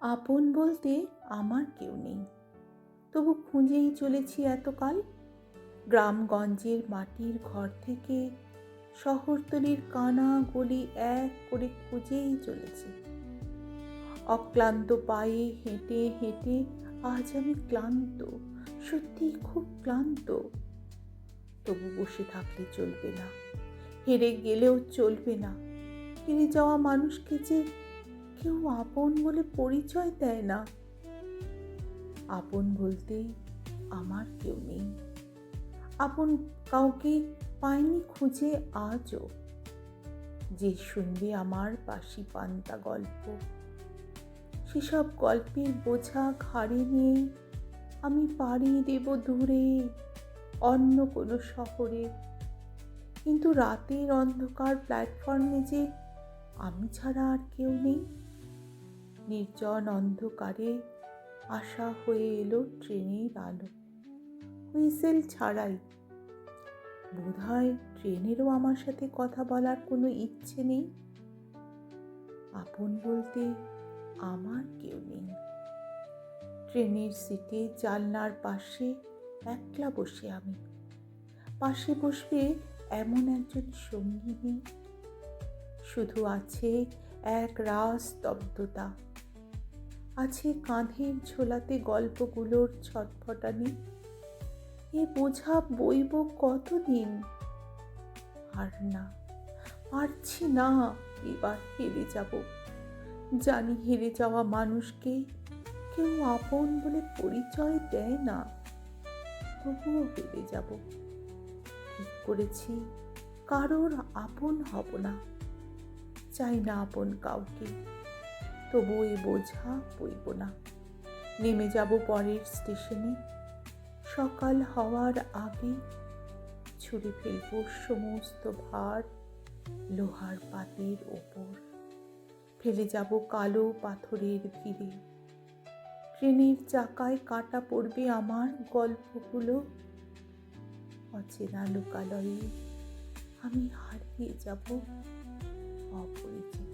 আপন বলতে আমার কেউ নেই, তবু খুঁজেই চলেছি এতকাল। গ্রামগঞ্জের মাটির ঘর থেকে শহরতলির কানা গলি এক করে খুঁজেই চলেছি। অক্লান্ত পায়ে হেঁটে হেঁটে আজ আমি ক্লান্ত, সত্যি খুব ক্লান্ত। তবু বসে থাকলে চলবে না, হেরে গেলেও চলবে না। হেরে যাওয়া মানুষকে যে কেউ আপন বলে পরিচয় দেয় না। আপন বলতে আমার কেউ নেই, আপন কাউকে পাইনি খুঁজে আজও, যে শুনবে আমার বাসি পান্তা গল্প। সেসব গল্পের বোঝা ঘাড়ে নিয়ে আমি পাড়ি দেব দূরে অন্য কোনো শহরে। কিন্তু রাতের অন্ধকার প্ল্যাটফর্মে যে আমি ছাড়া আর কেউ নেই। নির্জন অন্ধকারে আশা হয়ে এলো ট্রেনের আলো, হুইসেল ছাড়াই। বোধহয় ট্রেনেরও আমার সাথে কথা বলার কোনো ইচ্ছে নেই। আপন বলতে আমার কেউ নেই। ট্রেনের সিটে জানলার পাশে একলা বসে আমি, পাশে বসবে এমন একজন সঙ্গী নেই। শুধু আছে এক রাস স্তব্ধতা, আছে কাঁধের ঝোলাতে গল্পগুলোর ছটফটানি। এ বোঝা বইব কতদিন? আর না, পারছি না। এবার হেরে যাব। জানি হেরে যাওয়া মানুষকে কেউ আপন বলে পরিচয় দেয় না, তবুও হেরে যাব। ঠিক করেছি কারোর আপন হব না, চাই না আপন কাউকে। তবু এ বোঝা বইব না। নেমে যাব পরের স্টেশনে, সকাল হওয়ার আগে ছুঁড়ে ফেলব সমস্ত ভার লোহার পাতের ওপর। ফেলে যাব কালো পাথরের ভিড়ে। ট্রেনের চাকায় কাটা পড়বে আমার গল্পগুলো। অচেনা লোকালয়ে আমি হারিয়ে যাব অপরিচিত।